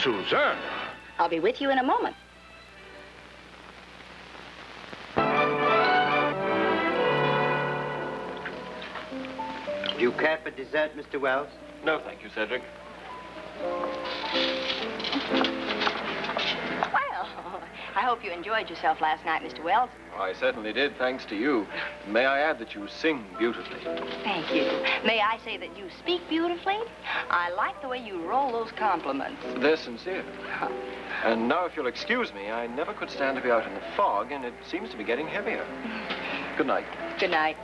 Susanna. I'll be with you in a moment. Do you care for dessert, Mr. Wells? No, thank you, Cedric. Well, I hope you enjoyed yourself last night, Mr. Wells. I certainly did, thanks to you. May I add that you sing beautifully? Thank you. May I say that you speak beautifully? I like the way you roll those compliments. They're sincere. And now, if you'll excuse me, I never could stand to be out in the fog, and it seems to be getting heavier. Good night. Good night.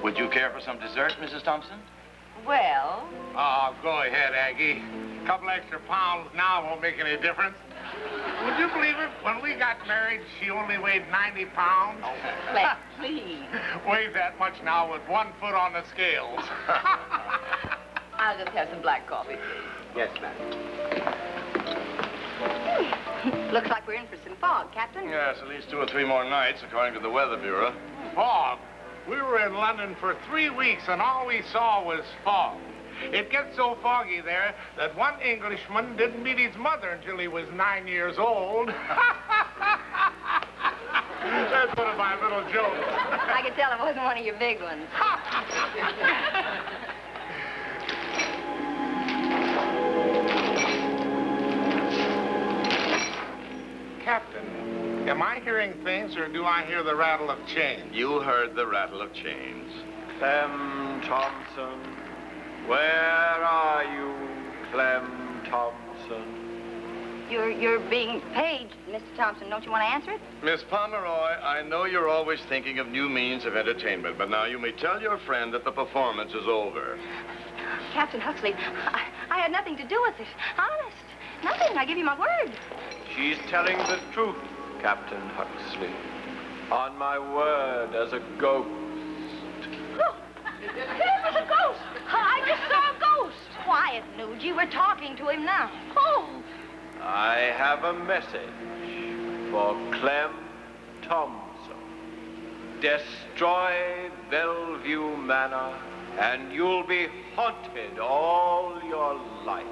Would you care for some dessert, Mrs. Thompson? Well... Oh, go ahead, Aggie. A couple extra pounds now won't make any difference. Would you believe it? When we got married, she only weighed 90 pounds. Let's please. Weighs that much now with 1 foot on the scales. I'll just have some black coffee, please. Yes, ma'am. Looks like we're in for some fog, Captain. Yes, at least 2 or 3 more nights, according to the Weather Bureau. Fog? We were in London for 3 weeks, and all we saw was fog. It gets so foggy there that one Englishman didn't meet his mother until he was 9 years old. That's one of my little jokes. I could tell it wasn't one of your big ones. Captain, am I hearing things, or do I hear the rattle of chains? You heard the rattle of chains. Clem Thompson, where are you, Clem Thompson? You're being paged, Mr. Thompson. Don't you want to answer it? Miss Pomeroy, I know you're always thinking of new means of entertainment, but now you may tell your friend that the performance is over. Captain Huxley, I had nothing to do with it. Honest. Nothing. I give you my word. She's telling the truth, Captain Huxley. On my word as a ghost. Look, there was a ghost. I just saw a ghost. Quiet, Nugie. We're talking to him now. Oh. I have a message for Clem Thompson. Destroy Bellevue Manor, and you'll be haunted all your life.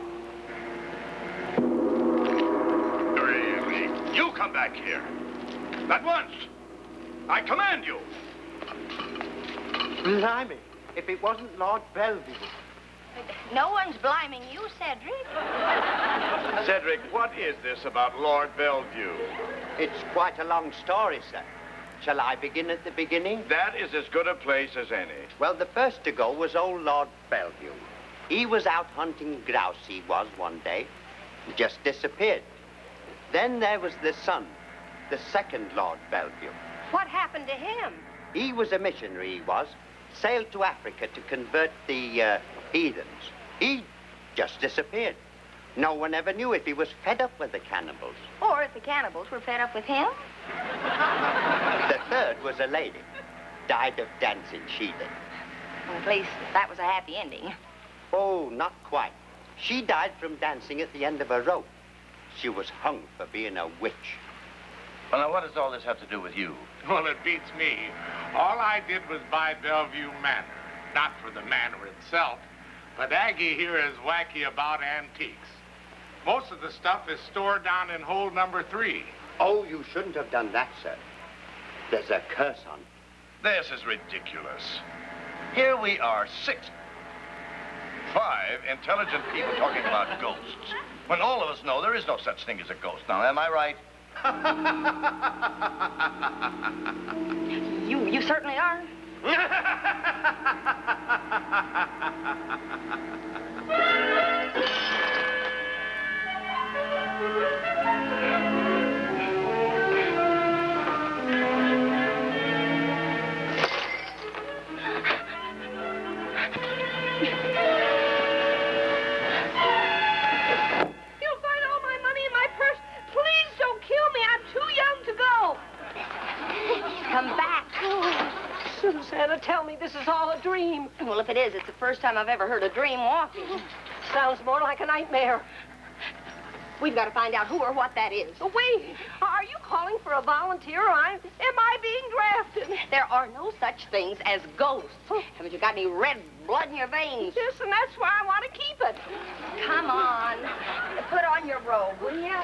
Really? You come back here. At once. I command you. Blimey, if it wasn't Lord Bellevue. No one's bliming you, Cedric. Cedric, what is this about Lord Bellevue? It's quite a long story, sir. Shall I begin at the beginning? That is as good a place as any. Well, the first to go was old Lord Bellevue. He was out hunting grouse, he was, one day. He just disappeared. Then there was the son, the second Lord Bellevue. What happened to him? He was a missionary, he was. Sailed to Africa to convert the heathens. He just disappeared. No one ever knew if he was fed up with the cannibals. Or if the cannibals were fed up with him. The third was a lady. Died of dancing, she did. Well, at least that was a happy ending. Oh, not quite. She died from dancing at the end of a rope. She was hung for being a witch. Well, now, what does all this have to do with you? Well, it beats me. All I did was buy Bellevue Manor. Not for the manor itself, but Aggie here is wacky about antiques. Most of the stuff is stored down in hold number 3. Oh, you shouldn't have done that, sir. There's a curse on it. This is ridiculous. Here we are, 5 intelligent people talking about ghosts, when all of us know there is no such thing as a ghost. Now, am I right? You certainly are. Come back. Oh, Susanna, tell me this is all a dream. dream. Well, if it is, it's the first time I've ever heard a dream walking. Sounds more like a nightmare. We've got to find out who or what that is. Wait, are you calling for a volunteer or am I being drafted? There are no such things as ghosts. Haven't you got any red blood in your veins? Yes, and that's why I want to keep it. Come on. Put on your robe, will you?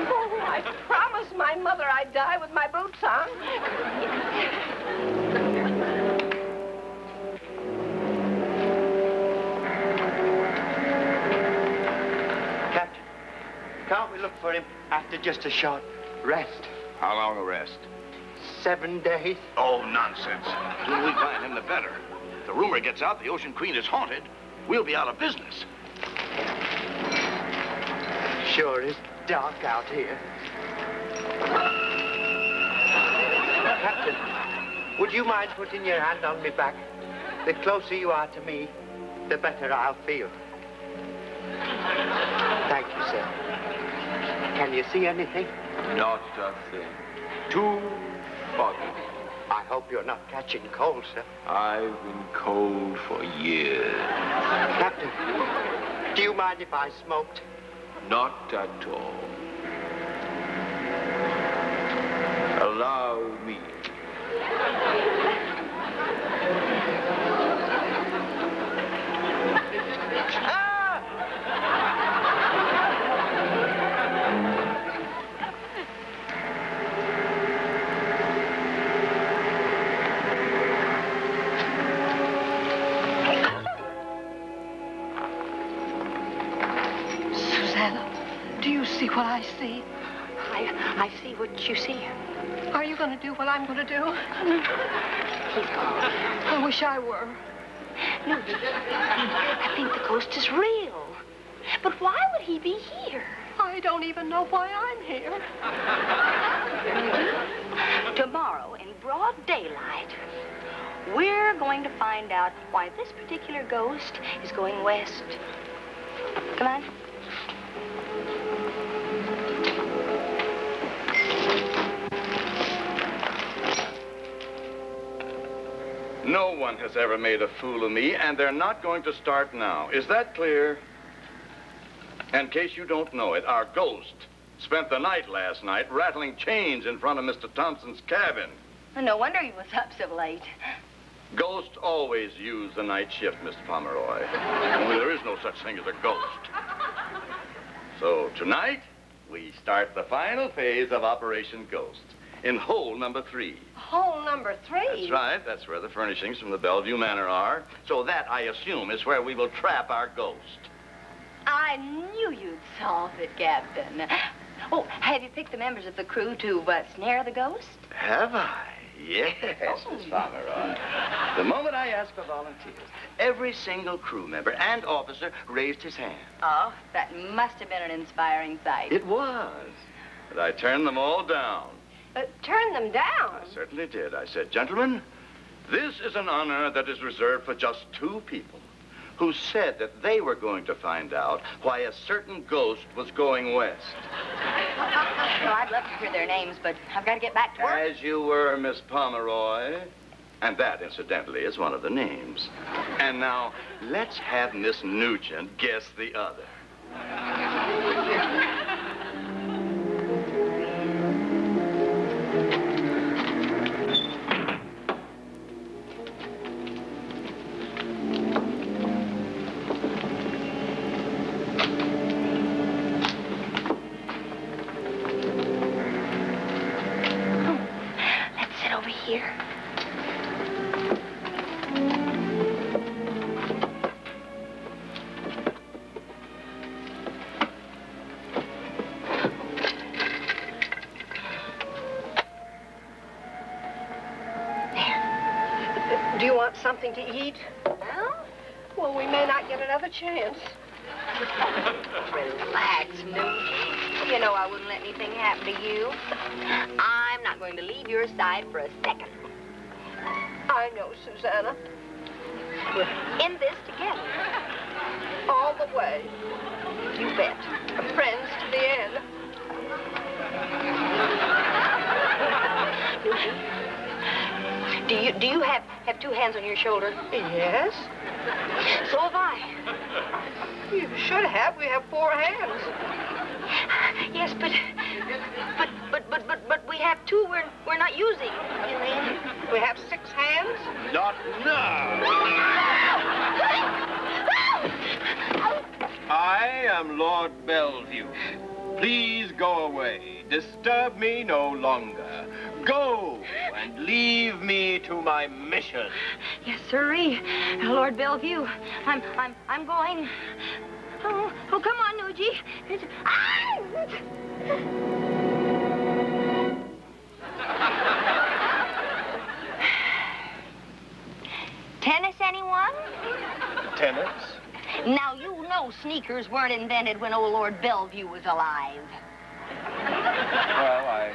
Oh, I promised my mother I'd die with my boots on. Captain, can't we look for him after just a short rest? How long a rest? 7 days. Oh, nonsense. The sooner we find him, the better. If the rumor gets out the Ocean Queen is haunted, we'll be out of business. Sure is dark out here. Captain, would you mind putting your hand on my back? The closer you are to me, the better I'll feel. Thank you, sir. Can you see anything? Not a thing. Too foggy. I hope you're not catching cold, sir. I've been cold for years. Captain, do you mind if I smoked? Not at all. Allow me. Do you see what I see? I see what you see. Are you going to do what I'm going to do? He's gone. I wish I were. No, I think the ghost is real. But why would he be here? I don't even know why I'm here. Tomorrow, in broad daylight, we're going to find out why this particular ghost is going west. Come on. No one has ever made a fool of me, and they're not going to start now. Is that clear? In case you don't know it, our ghost spent the night last night rattling chains in front of Mr. Thompson's cabin. No wonder he was up so late. Ghosts always use the night shift, Mr. Pomeroy. Only there is no such thing as a ghost. So tonight, we start the final phase of Operation Ghost in hole number 3. Hole number 3? That's right. That's where the furnishings from the Bellevue Manor are. So that, I assume, is where we will trap our ghost. I knew you'd solve it, Captain. Oh, have you picked the members of the crew to snare the ghost? Have I? Yes, Miss Pomeroy. The moment I asked for volunteers, every single crew member and officer raised his hand. Oh, that must have been an inspiring sight. It was. But I turned them all down. Turn them down? I certainly did. I said, gentlemen, this is an honor that is reserved for just 2 people who said that they were going to find out why a certain ghost was going west. Well, I'd love to hear their names, but I've got to get back to work. As you were, Miss Pomeroy. And that, incidentally, is one of the names. And now, let's have Miss Nugent guess the other. Do you want something to eat? Well, we may not get another chance. Relax, Nugent. You know I wouldn't let anything happen to you. I'm not going to leave your side for a second. I know, Susanna. We're in this together. All the way. You bet. Friends to the end. Do you have two hands on your shoulder? Yes. So have I. You should have. We have 4 hands. Yes, but we have 2 we're not using. You mean we have 6 hands? Not now. I am Lord Bellevue. Please go away. Disturb me no longer. Go and leave me to my mission. Yes, sirree. Lord Bellevue, I'm going. Oh, come on, Nuji. Tennis, anyone? Tennis? Now, you know sneakers weren't invented when old Lord Bellevue was alive. Well, I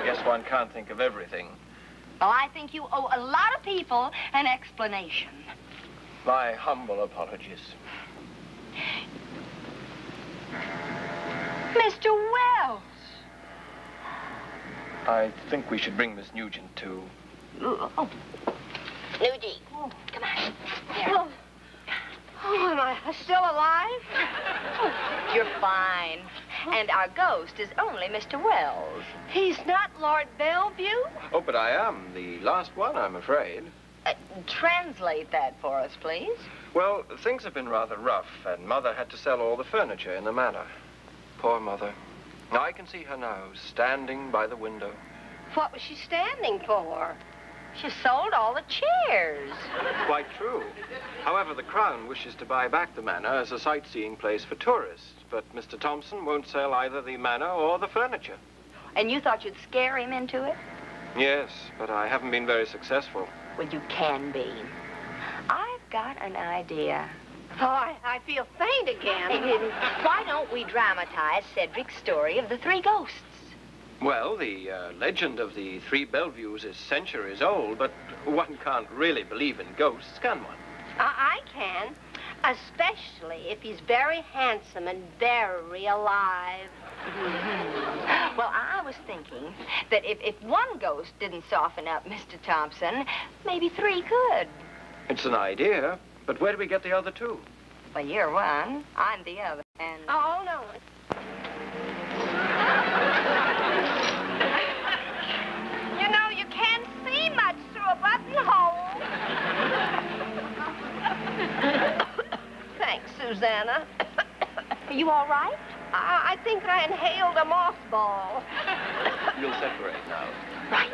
guess one can't think of everything. Well, I think you owe a lot of people an explanation. My humble apologies. Mr. Wells. I think we should bring Miss Nugent to... Oh. Nuji, come on. Here. Oh, am I still alive? You're fine. And our ghost is only Mr. Wells. He's not Lord Bellevue? Oh, but I am the last one, I'm afraid. Translate that for us, please. Well, things have been rather rough, and Mother had to sell all the furniture in the manor. Poor Mother. I can see her now, standing by the window. What was she standing for? She sold all the chairs. Quite true. However, the Crown wishes to buy back the manor as a sightseeing place for tourists, but Mr. Thompson won't sell either the manor or the furniture. And you thought you'd scare him into it? Yes, but I haven't been very successful. Well, you can be. I've got an idea. Oh, I feel faint again. Why don't we dramatize Cedric's story of the 3 ghosts? Well, the legend of the 3 Bellevues is centuries old, but one can't really believe in ghosts, can one? I can, especially if he's very handsome and very alive. Well, I was thinking that if 1 ghost didn't soften up Mr. Thompson, maybe 3 could. It's an idea, but where do we get the other 2? Well, you're one, I'm the other, and... Oh, no. You know, you can't see much through a buttonhole. Thanks, Susanna. Are you all right? I think I inhaled a mothball. You'll separate now. Right.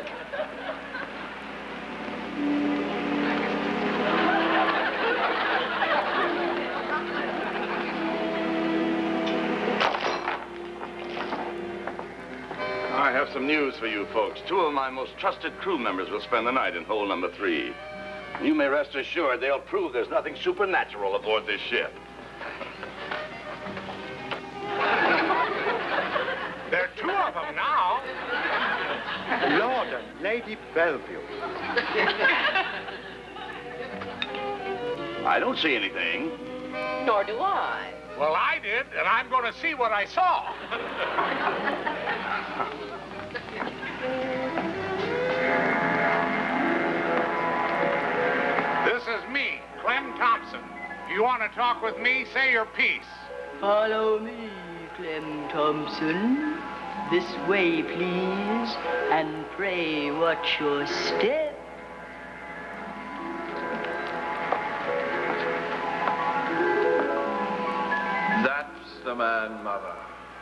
I have some news for you folks. 2 of my most trusted crew members will spend the night in hole number 3. You may rest assured they'll prove there's nothing supernatural aboard this ship. There are 2 of them now. Lord and Lady Bellevue. I don't see anything. Nor do I. Well, I did, and I'm going to see what I saw. This is me, Clem Thompson. If you want to talk with me, say your piece. Follow me, Clem Thompson. This way, please, and pray watch your step. That's the man, Mother.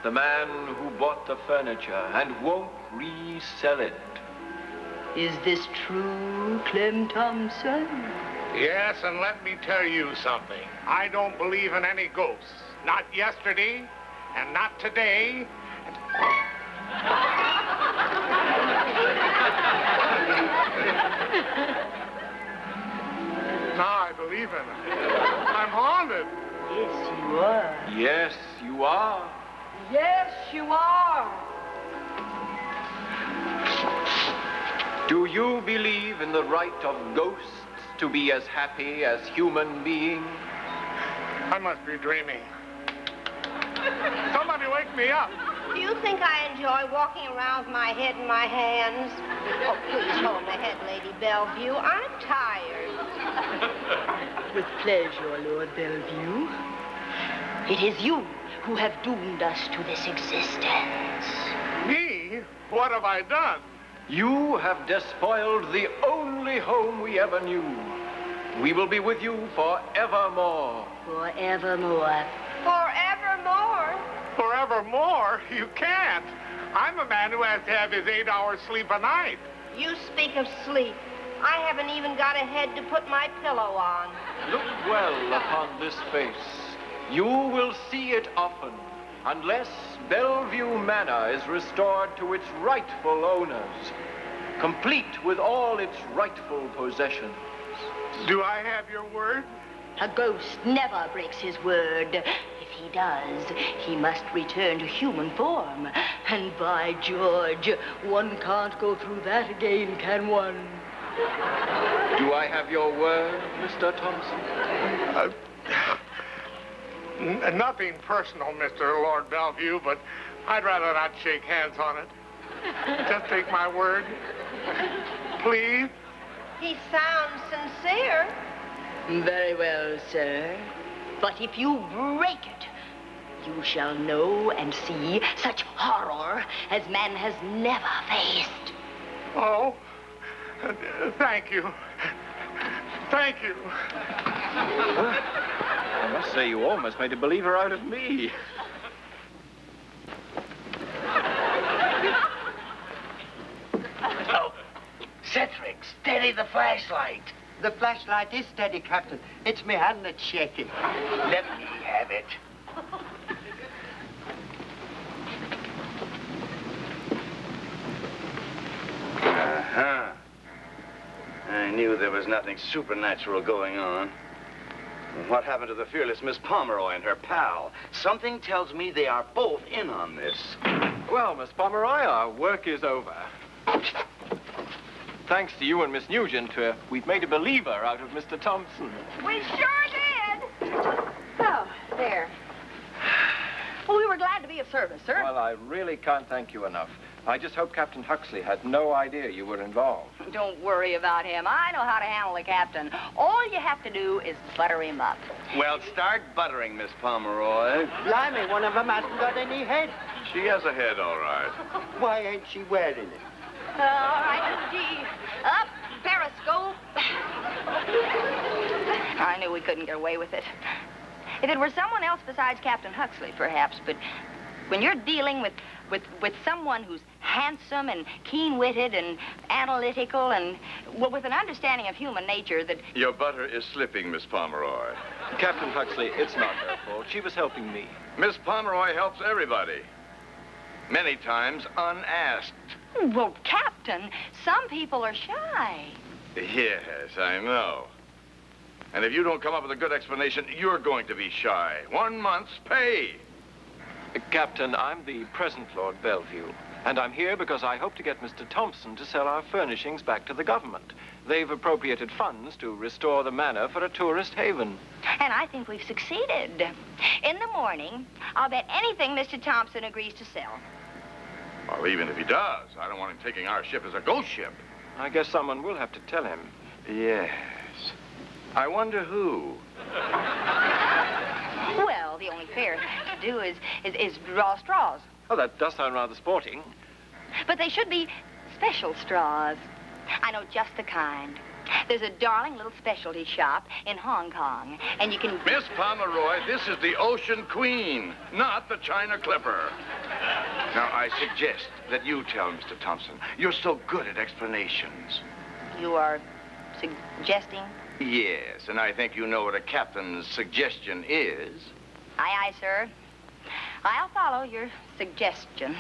The man who bought the furniture and won't resell it. Is this true, Clem Thompson? Yes, and let me tell you something. I don't believe in any ghosts. Not yesterday, and not today. Now I believe in it. I'm haunted. Yes, you are. Yes, you are. Yes, you are. Do you believe in the right of ghosts to be as happy as human beings? I must be dreaming. Somebody wake me up. Do you think I enjoy walking around with my head in my hands? Oh, please hold my head, Lady Bellevue. I'm tired. With pleasure, Lord Bellevue. It is you who have doomed us to this existence. Me? What have I done? You have despoiled the only home we ever knew. We will be with you forevermore. Forevermore. Forevermore? Forevermore? You can't. I'm a man who has to have his 8 hours sleep a night. You speak of sleep. I haven't even got a head to put my pillow on. Look well upon this face. You will see it often, unless Bellevue Manor is restored to its rightful owners, complete with all its rightful possessions. Do I have your word? A ghost never breaks his word. If he does, he must return to human form. And by George, one can't go through that again, can one? Do I have your word, Mr. Thompson? Nothing personal, Mr. Lord Bellevue, but I'd rather not shake hands on it. Just take my word. Please? He sounds sincere. Very well, sir. But if you break it, you shall know and see such horror as man has never faced. Oh, thank you. Thank you. I must say you almost made a believer out of me. Oh, Cedric, steady the flashlight. The flashlight is steady, Captain. It's my hand that's shaking. Let me have it. Uh-huh. I knew there was nothing supernatural going on. What happened to the fearless Miss Pomeroy and her pal? Something tells me they are both in on this. Well, Miss Pomeroy, our work is over. Thanks to you and Miss Nugent, we've made a believer out of Mr. Thompson. We sure did. Oh, there. Well, we were glad to be of service, sir. Well, I really can't thank you enough. I just hope Captain Huxley had no idea you were involved. Don't worry about him. I know how to handle the captain. All you have to do is butter him up. Well, start buttering, Miss Pomeroy. Blimey, one of them hasn't got any head. She has a head, all right. Why ain't she wearing it? All right, gee. Up, periscope. I knew we couldn't get away with it. If it were someone else besides Captain Huxley, perhaps, but when you're dealing with someone who's handsome and keen-witted and analytical and, well, with an understanding of human nature that... Your butter is slipping, Miss Pomeroy. Captain Huxley, it's not her fault. She was helping me. Miss Pomeroy helps everybody. Many times unasked. Well, Captain, some people are shy. Yes, I know. And if you don't come up with a good explanation, you're going to be shy. 1 month's pay. Captain, I'm the present Lord Bellevue, and I'm here because I hope to get Mr. Thompson to sell our furnishings back to the government. They've appropriated funds to restore the manor for a tourist haven. And I think we've succeeded. In the morning, I'll bet anything Mr. Thompson agrees to sell. Well, even if he does, I don't want him taking our ship as a ghost ship. I guess someone will have to tell him. Yes. I wonder who. Well, the only fair thing to do is draw straws. Oh, that does sound rather sporting. But they should be special straws. I know just the kind. There's a darling little specialty shop in Hong Kong, and you can... Miss Pomeroy, this is the Ocean Queen, not the China Clipper. Now, I suggest that you tell Mr. Thompson. You're so good at explanations. You are suggesting? Yes, and I think you know what a captain's suggestion is. Aye, aye, sir. I'll follow your suggestion.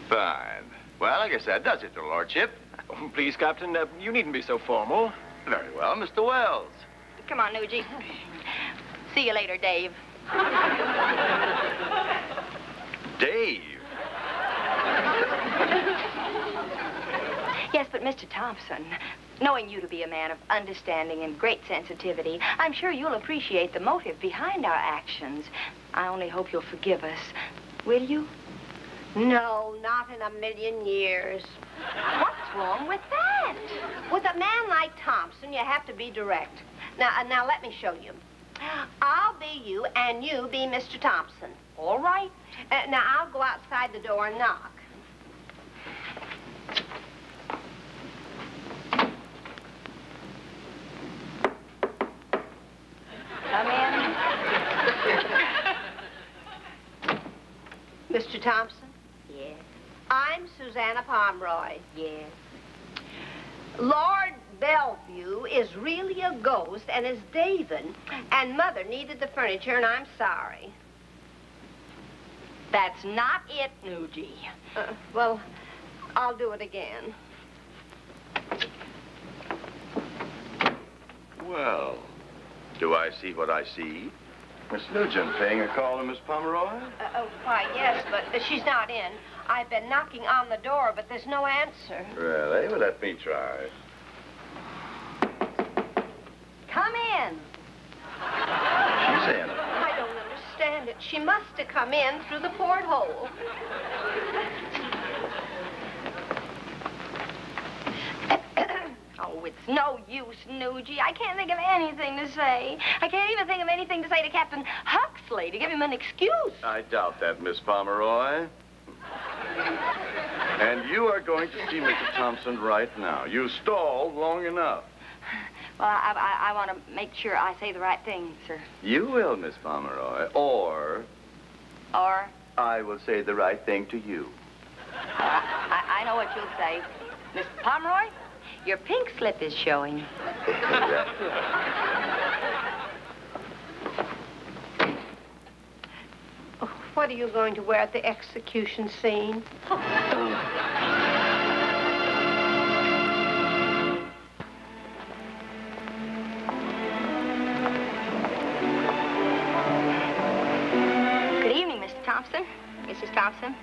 Fine. Well, I guess that does it, Your Lordship. Oh, please, Captain, you needn't be so formal. Very well, Mr. Wells. Come on, Nugie. See you later, Dave. Dave? Yes, but Mr. Thompson, knowing you to be a man of understanding and great sensitivity, I'm sure you'll appreciate the motive behind our actions. I only hope you'll forgive us. Will you? No, not in a million years. What's wrong with that? With a man like Thompson, you have to be direct. Now let me show you. I'll be you, and you be Mr. Thompson. All right. Now, I'll go outside the door and knock. Come in. Mr. Thompson? Yes. I'm Susanna Pomeroy. Yes. Lord Bellevue is really a ghost and is David, and Mother needed the furniture, and I'm sorry. That's not it, Nugie. Well, I'll do it again. Well, do I see what I see? Miss Nugent paying a call to Miss Pomeroy? Why, yes, but she's not in. I've been knocking on the door, but there's no answer. Really? Well, let me try. Come in. She's in. I don't understand it. She must have come in through the porthole. Oh, it's no use, Nugie. I can't think of anything to say. I can't even think of anything to say to Captain Huxley to give him an excuse. I doubt that, Miss Pomeroy. And you are going to see Mr. Thompson right now. You stalled long enough. Well, I want to make sure I say the right thing, sir. You will, Miss Pomeroy, or I will say the right thing to you. I know what you'll say. Miss Pomeroy, your pink slip is showing. What are you going to wear at the execution scene? Good evening, Mr. Thompson, Mrs. Thompson.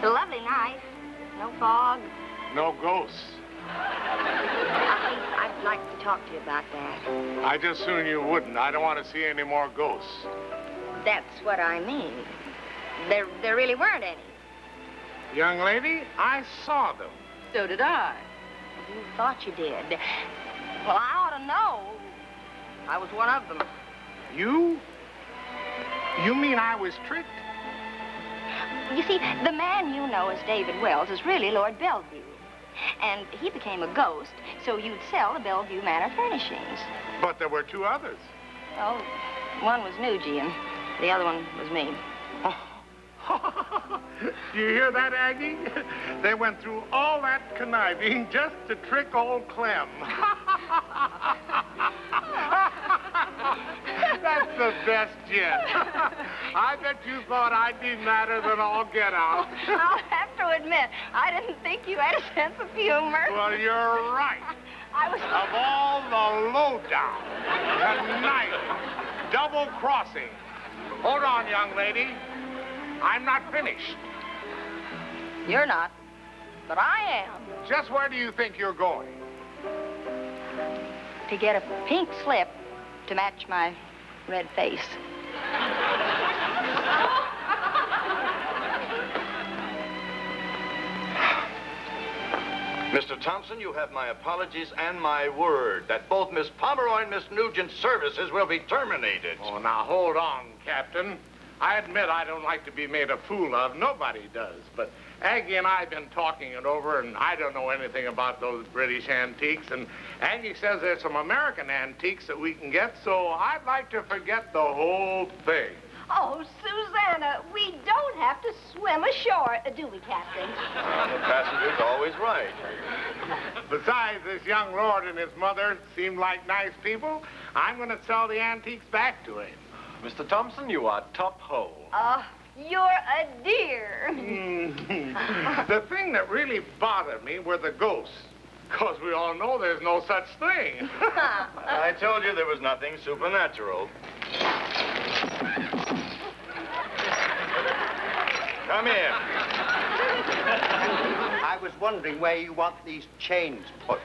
A lovely night. No fog. No ghosts. I'd like to talk to you about that. I just soon you wouldn't. I don't want to see any more ghosts. That's what I mean. There really weren't any. Young lady, I saw them. So did I. You thought you did. Well, I ought to know. I was one of them. You? You mean I was tricked? You see, the man you know as David Wells is really Lord Bellevue. And he became a ghost, so you'd sell the Bellevue Manor furnishings. But there were two others. Oh, one was Nugie, and the other one was me. Do you hear that, Aggie? They went through all that conniving just to trick old Clem. That's the best yet. I bet you thought I'd be madder than all get out. I'll have to admit, I didn't think you had a sense of humor. Well, you're right. I was... Of all the lowdown, conniving, double-crossing. Hold on, young lady. I'm not finished. You're not, but I am. Just where do you think you're going? To get a pink slip to match my red face. Mr. Thompson, you have my apologies and my word that both Miss Pomeroy and Miss Nugent's services will be terminated. Oh, now, hold on, Captain. I admit I don't like to be made a fool of. Nobody does. But Aggie and I have been talking it over, and I don't know anything about those British antiques. And Aggie says there's some American antiques that we can get, so I'd like to forget the whole thing. Oh, Susanna, we don't have to swim ashore, do we, Captain? The passenger's always right. Besides, this young lord and his mother seem like nice people. I'm going to sell the antiques back to him. Mr. Thompson, you are top hole. You're a dear. The thing that really bothered me were the ghosts. Because we all know there's no such thing. I told you there was nothing supernatural. Come in. I was wondering where you want these chains put.